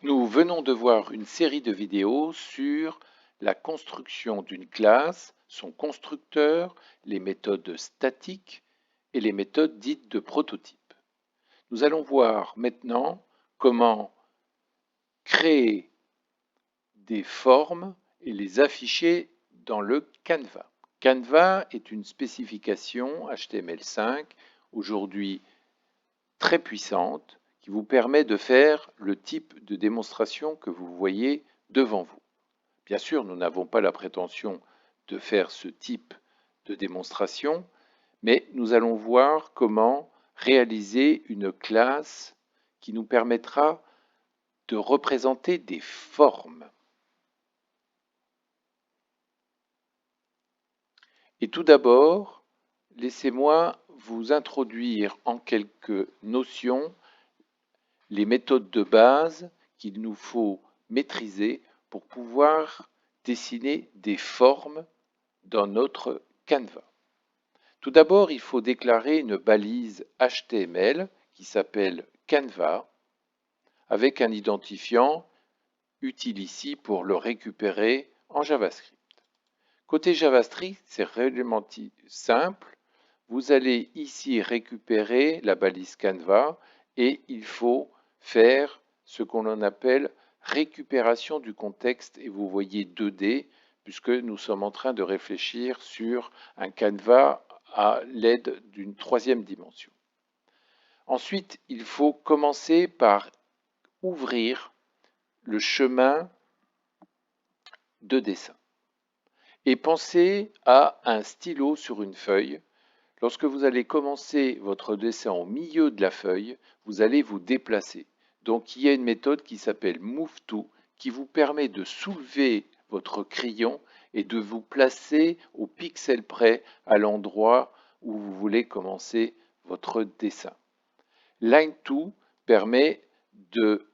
Nous venons de voir une série de vidéos sur la construction d'une classe, son constructeur, les méthodes statiques et les méthodes dites de prototype. Nous allons voir maintenant comment créer des formes et les afficher dans le Canva. Canva est une spécification HTML5 aujourd'hui très puissante qui vous permet de faire le type de démonstration que vous voyez devant vous. Bien sûr, nous n'avons pas la prétention de faire ce type de démonstration, mais nous allons voir comment réaliser une classe qui nous permettra de représenter des formes. Et tout d'abord, laissez-moi vous introduire en quelques notions les méthodes de base qu'il nous faut maîtriser pour pouvoir dessiner des formes dans notre Canva. Tout d'abord, il faut déclarer une balise HTML qui s'appelle Canva avec un identifiant utile ici pour le récupérer en JavaScript. Côté JavaScript, c'est réellement simple. Vous allez ici récupérer la balise Canva et il faut faire ce qu'on appelle récupération du contexte et vous voyez 2D puisque nous sommes en train de réfléchir sur un Canva à l'aide d'une troisième dimension. Ensuite, il faut commencer par ouvrir le chemin de dessin et penser à un stylo sur une feuille. Lorsque vous allez commencer votre dessin au milieu de la feuille, vous allez vous déplacer. Donc il y a une méthode qui s'appelle Move To qui vous permet de soulever votre crayon et de vous placer au pixel près à l'endroit où vous voulez commencer votre dessin. Line To permet de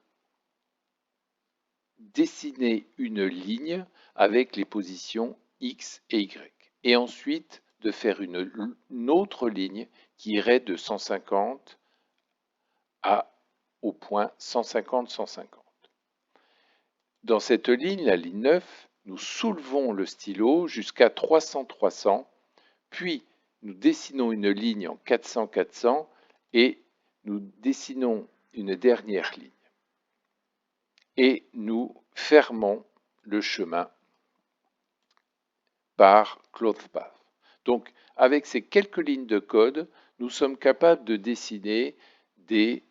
dessiner une ligne avec les positions X et Y. Et ensuite, de faire une autre ligne qui irait de 150 au point 150-150. Dans cette ligne, la ligne 9, nous soulevons le stylo jusqu'à 300-300, puis nous dessinons une ligne en 400-400 et nous dessinons une dernière ligne. Et nous fermons le chemin par Cloth Path. Donc, avec ces quelques lignes de code, nous sommes capables de dessiner des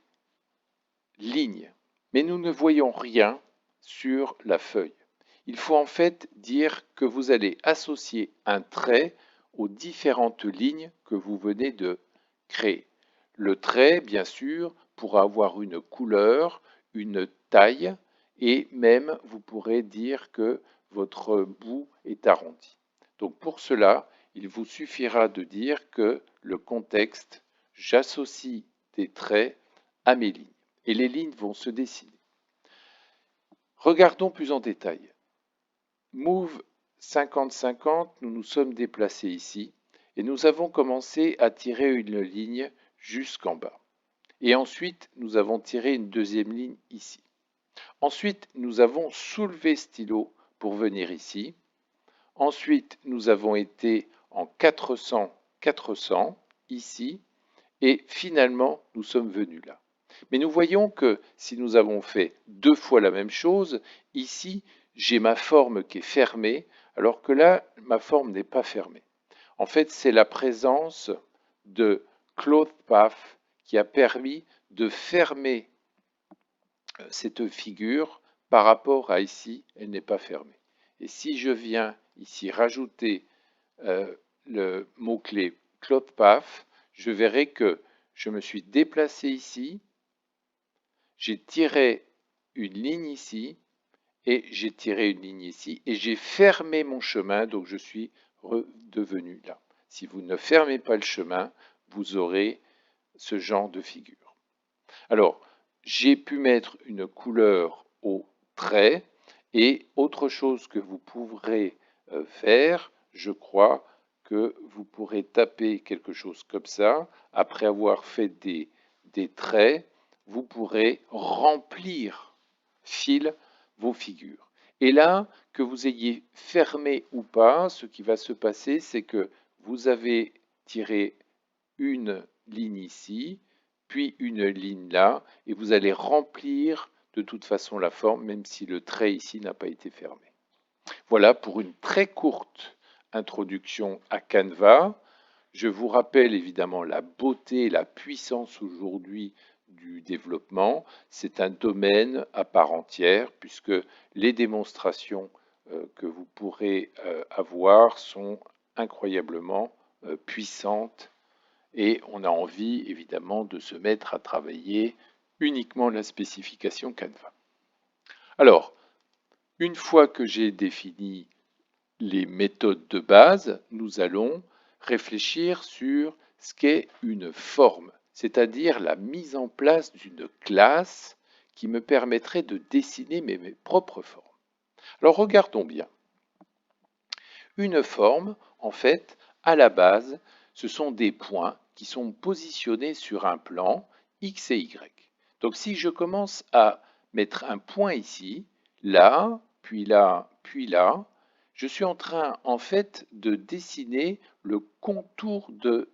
lignes, mais nous ne voyons rien sur la feuille. Il faut en fait dire que vous allez associer un trait aux différentes lignes que vous venez de créer. Le trait, bien sûr, pourra avoir une couleur, une taille, et même vous pourrez dire que votre bout est arrondi. Donc pour cela, il vous suffira de dire que le contexte, j'associe des traits à mes lignes. Et les lignes vont se dessiner. Regardons plus en détail. Move 50-50, nous nous sommes déplacés ici et nous avons commencé à tirer une ligne jusqu'en bas. Et ensuite, nous avons tiré une deuxième ligne ici. Ensuite, nous avons soulevé stylo pour venir ici. Ensuite, nous avons été en 400-400 ici. Et finalement, nous sommes venus là. Mais nous voyons que si nous avons fait deux fois la même chose, ici, j'ai ma forme qui est fermée, alors que là, ma forme n'est pas fermée. En fait, c'est la présence de Cloth Path qui a permis de fermer cette figure par rapport à ici, elle n'est pas fermée. Et si je viens ici rajouter le mot-clé Cloth Path, je verrai que je me suis déplacé ici, j'ai tiré une ligne ici, et j'ai tiré une ligne ici, et j'ai fermé mon chemin, donc je suis redevenu là. Si vous ne fermez pas le chemin, vous aurez ce genre de figure. Alors, j'ai pu mettre une couleur au trait, et autre chose que vous pourrez faire, je crois que vous pourrez taper quelque chose comme ça, après avoir fait des traits, vous pourrez remplir file vos figures. Et là, que vous ayez fermé ou pas, ce qui va se passer, c'est que vous avez tiré une ligne ici, puis une ligne là, et vous allez remplir de toute façon la forme, même si le trait ici n'a pas été fermé. Voilà pour une très courte introduction à Canva. Je vous rappelle évidemment la beauté et la puissance aujourd'hui du développement. C'est un domaine à part entière puisque les démonstrations que vous pourrez avoir sont incroyablement puissantes et on a envie évidemment de se mettre à travailler uniquement la spécification Canva. Alors, une fois que j'ai défini les méthodes de base, nous allons réfléchir sur ce qu'est une forme, c'est-à-dire la mise en place d'une classe qui me permettrait de dessiner mes propres formes. Alors regardons bien. Une forme, en fait, à la base, ce sont des points qui sont positionnés sur un plan X et Y. Donc si je commence à mettre un point ici, là, puis là, puis là, je suis en train, en fait, de dessiner le contour de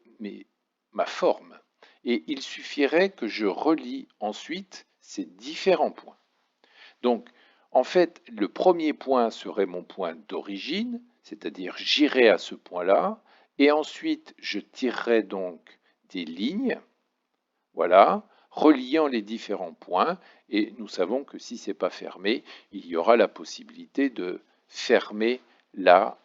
ma forme. Et il suffirait que je relie ensuite ces différents points. Donc, en fait, le premier point serait mon point d'origine, c'est-à-dire j'irai à ce point-là, et ensuite je tirerai donc des lignes, voilà, reliant les différents points, et nous savons que si ce n'est pas fermé, il y aura la possibilité de fermer la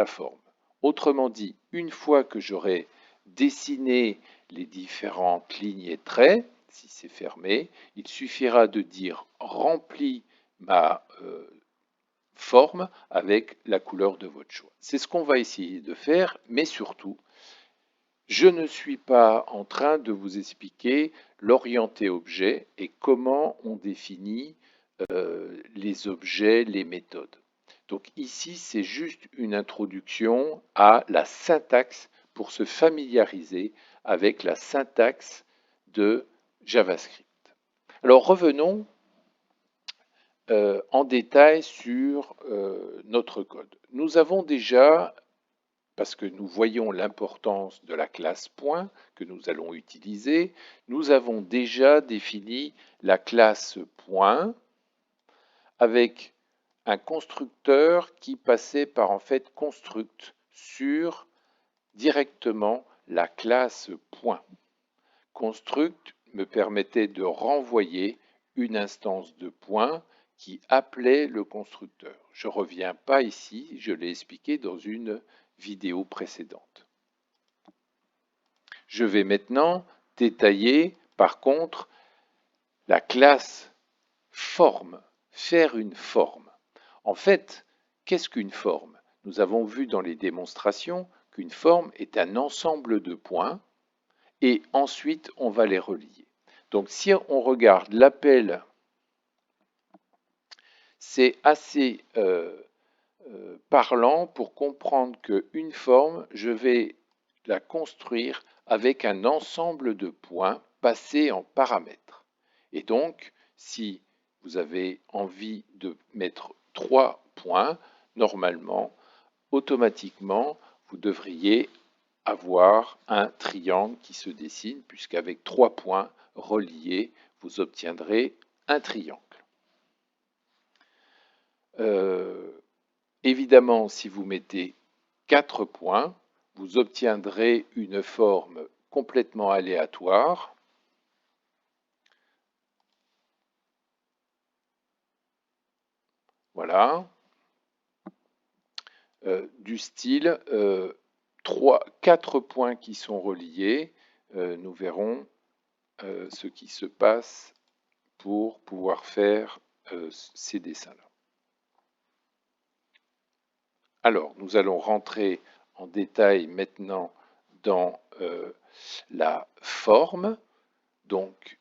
forme. Autrement dit, une fois que j'aurai dessiné les différentes lignes et traits, si c'est fermé, il suffira de dire remplis ma forme avec la couleur de votre choix. C'est ce qu'on va essayer de faire, mais surtout, je ne suis pas en train de vous expliquer l'orienté objet et comment on définit les objets, les méthodes. Donc ici, c'est juste une introduction à la syntaxe pour se familiariser avec la syntaxe de JavaScript. Alors revenons en détail sur notre code. Nous avons déjà, parce que nous voyons l'importance de la classe point que nous allons utiliser, nous avons déjà défini la classe point avec un constructeur qui passait par en fait construct sur directement la classe point. Construct me permettait de renvoyer une instance de point qui appelait le constructeur. Je ne reviens pas ici, je l'ai expliqué dans une vidéo précédente. Je vais maintenant détailler par contre la classe forme, faire une forme. En fait, qu'est-ce qu'une forme? Nous avons vu dans les démonstrations qu'une forme est un ensemble de points et ensuite on va les relier. Donc si on regarde l'appel, c'est assez parlant pour comprendre qu'une forme, je vais la construire avec un ensemble de points passés en paramètres. Et donc, si vous avez envie de mettre 3 points, normalement, automatiquement, vous devriez avoir un triangle qui se dessine, puisqu'avec 3 points reliés, vous obtiendrez un triangle. Évidemment, si vous mettez 4 points, vous obtiendrez une forme complètement aléatoire. Voilà. Du style 4 points qui sont reliés. Nous verrons ce qui se passe pour pouvoir faire ces dessins-là. Alors, nous allons rentrer en détail maintenant dans la forme. Donc,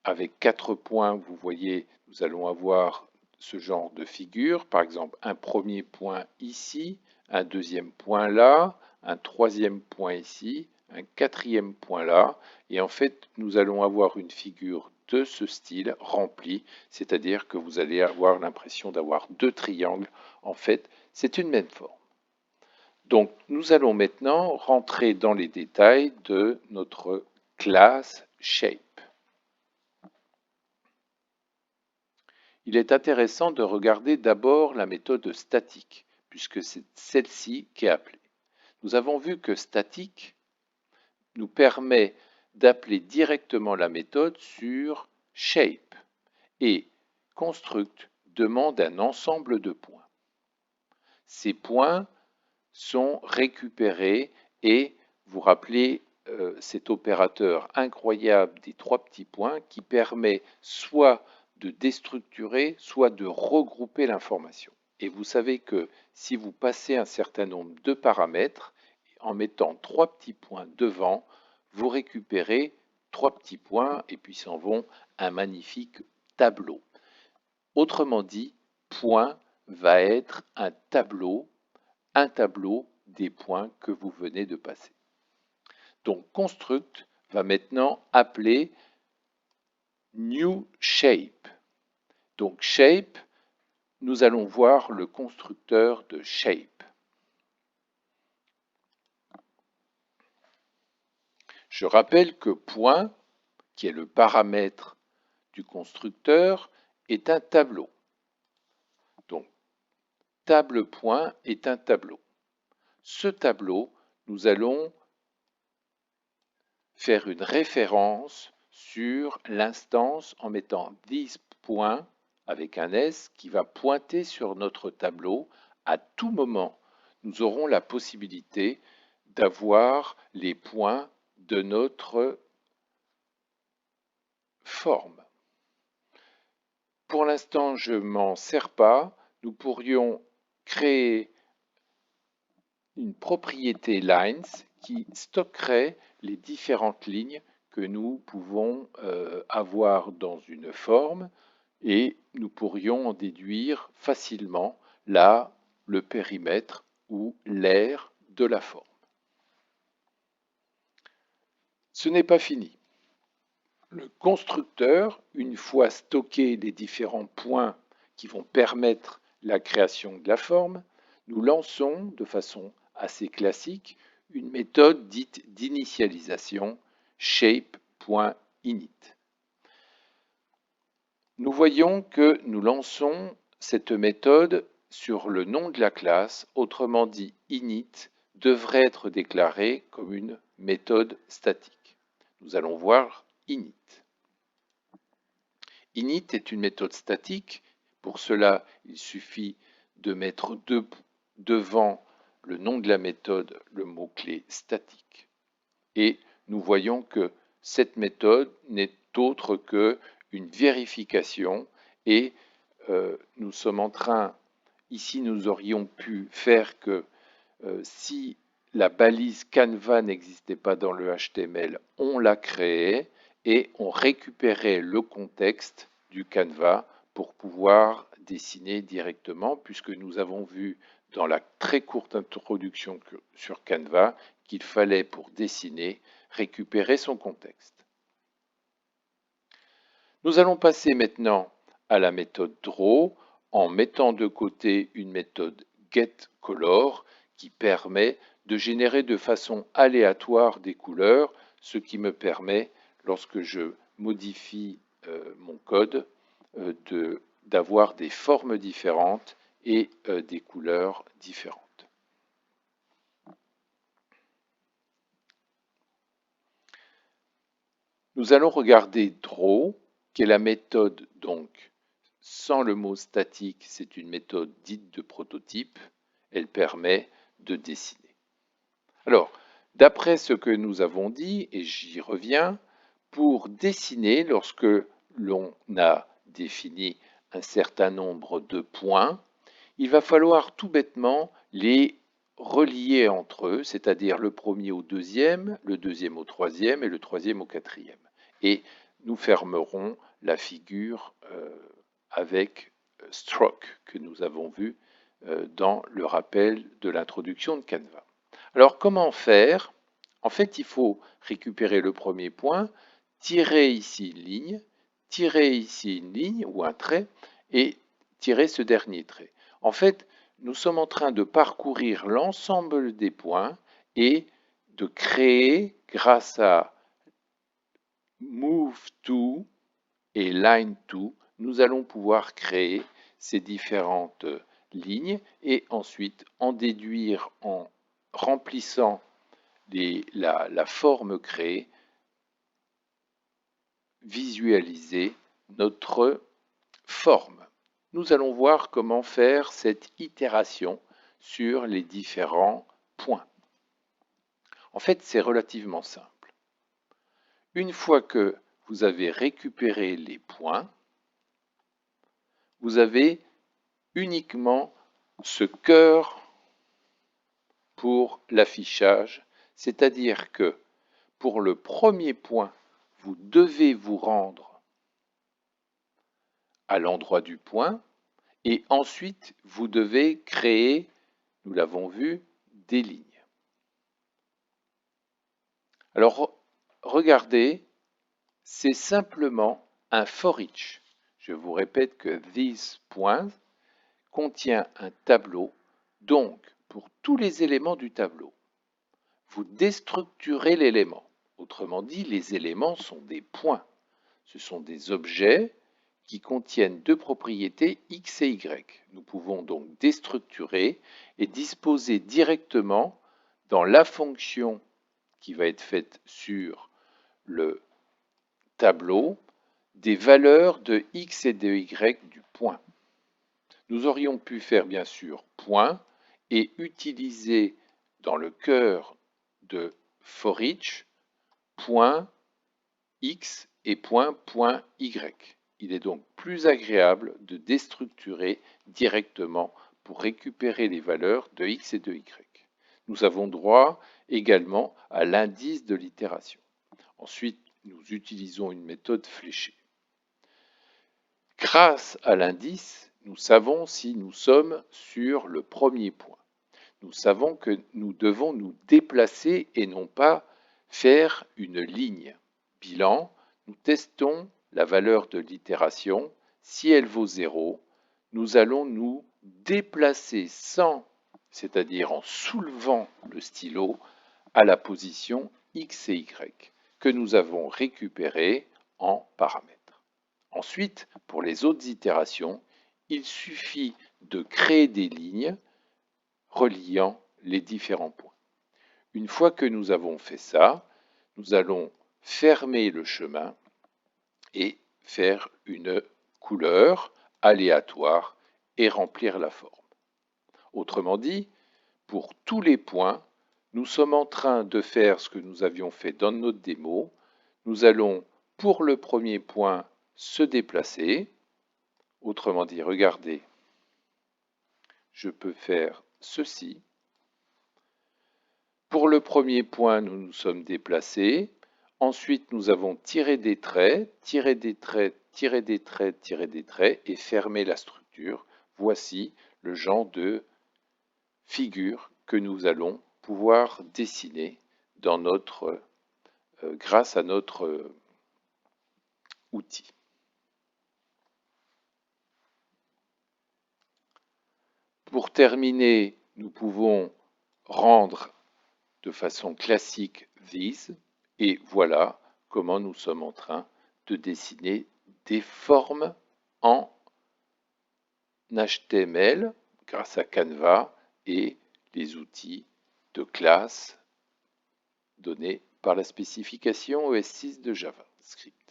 avec 4 points, vous voyez, nous allons avoir ce genre de figure. Par exemple, un premier point ici, un deuxième point là, un troisième point ici, un quatrième point là. Et en fait, nous allons avoir une figure de ce style rempli, c'est-à-dire que vous allez avoir l'impression d'avoir deux triangles. En fait, c'est une même forme. Donc, nous allons maintenant rentrer dans les détails de notre classe Shape. Il est intéressant de regarder d'abord la méthode statique, puisque c'est celle-ci qui est appelée. Nous avons vu que statique nous permet d'appeler directement la méthode sur Shape et Construct demande un ensemble de points. Ces points sont récupérés et vous rappelez cet opérateur incroyable des trois petits points qui permet soit de déstructurer, soit de regrouper l'information. Et vous savez que si vous passez un certain nombre de paramètres, en mettant trois petits points devant, vous récupérez trois petits points et puis s'en vont un magnifique tableau. Autrement dit, point va être un tableau des points que vous venez de passer. Donc construct va maintenant appeler new shape. Donc shape, nous allons voir le constructeur de shape. Je rappelle que point, qui est le paramètre du constructeur, est un tableau. Donc table point est un tableau. Ce tableau, nous allons faire une référence sur l'instance en mettant this point avec un S qui va pointer sur notre tableau. À tout moment, nous aurons la possibilité d'avoir les points de notre forme. Pour l'instant, je ne m'en sers pas. Nous pourrions créer une propriété lines qui stockerait les différentes lignes que nous pouvons avoir dans une forme et nous pourrions en déduire facilement là le périmètre ou l'aire de la forme. Ce n'est pas fini. Le constructeur, une fois stocké les différents points qui vont permettre la création de la forme, nous lançons de façon assez classique une méthode dite d'initialisation shape.init. Nous voyons que nous lançons cette méthode sur le nom de la classe, autrement dit init devrait être déclaré comme une méthode statique. Nous allons voir init. Init est une méthode statique. Pour cela, il suffit de mettre devant le nom de la méthode le mot-clé statique. Et nous voyons que cette méthode n'est autre qu'une vérification et nous sommes en train, ici nous aurions pu faire que si la balise Canva n'existait pas dans le HTML, on la créait et on récupérait le contexte du Canva pour pouvoir dessiner directement, puisque nous avons vu dans la très courte introduction sur Canva qu'il fallait pour dessiner récupérer son contexte. Nous allons passer maintenant à la méthode Draw en mettant de côté une méthode getColor qui permet de générer de façon aléatoire des couleurs, ce qui me permet, lorsque je modifie mon code, d'avoir des formes différentes et des couleurs différentes. Nous allons regarder Draw, qui est la méthode donc sans le mot statique, c'est une méthode dite de prototype. Elle permet de dessiner. Alors, d'après ce que nous avons dit, et j'y reviens, pour dessiner, lorsque l'on a défini un certain nombre de points, il va falloir tout bêtement les relier entre eux, c'est-à-dire le premier au deuxième, le deuxième au troisième et le troisième au quatrième. Et nous fermerons la figure avec stroke que nous avons vu dans le rappel de l'introduction de Canva. Alors comment faire? En fait, il faut récupérer le premier point, tirer ici une ligne, tirer ici une ligne ou un trait et tirer ce dernier trait. En fait, nous sommes en train de parcourir l'ensemble des points et de créer, grâce à Move to et Line to, nous allons pouvoir créer ces différentes lignes et ensuite en déduire en remplissant la forme créée, visualiser notre forme. Nous allons voir comment faire cette itération sur les différents points. En fait, c'est relativement simple. Une fois que vous avez récupéré les points, vous avez uniquement ce cœur pour l'affichage, c'est-à-dire que pour le premier point, vous devez vous rendre à l'endroit du point et ensuite vous devez créer, nous l'avons vu, des lignes. Alors regardez, c'est simplement un for each. Je vous répète que this point contient un tableau, donc pour tous les éléments du tableau, vous déstructurez l'élément. Autrement dit, les éléments sont des points. Ce sont des objets qui contiennent deux propriétés x et y. Nous pouvons donc déstructurer et disposer directement dans la fonction qui va être faite sur le tableau des valeurs de x et de y du point. Nous aurions pu faire bien sûr point et utiliser dans le cœur de for each point x et point y. Il est donc plus agréable de déstructurer directement pour récupérer les valeurs de x et de y. Nous avons droit également à l'indice de l'itération. Ensuite, nous utilisons une méthode fléchée. Grâce à l'indice, nous savons si nous sommes sur le premier point. Nous savons que nous devons nous déplacer et non pas faire une ligne. Bilan, nous testons la valeur de l'itération. Si elle vaut 0, nous allons nous déplacer sans, c'est-à-dire en soulevant le stylo, à la position x et y que nous avons récupérée en paramètres. Ensuite, pour les autres itérations, il suffit de créer des lignes reliant les différents points. Une fois que nous avons fait ça, nous allons fermer le chemin et faire une couleur aléatoire et remplir la forme. Autrement dit, pour tous les points, nous sommes en train de faire ce que nous avions fait dans notre démo. Nous allons, pour le premier point, se déplacer. Autrement dit, regardez, je peux faire ceci. Pour le premier point, nous nous sommes déplacés. Ensuite, nous avons tiré des traits, tiré des traits, tiré des traits, tiré des traits et fermé la structure. Voici le genre de figure que nous allons pouvoir dessiner dans notre, grâce à notre outil. Pour terminer, nous pouvons rendre de façon classique this et voilà comment nous sommes en train de dessiner des formes en HTML grâce à Canva et les outils de classe donnés par la spécification ES6 de JavaScript.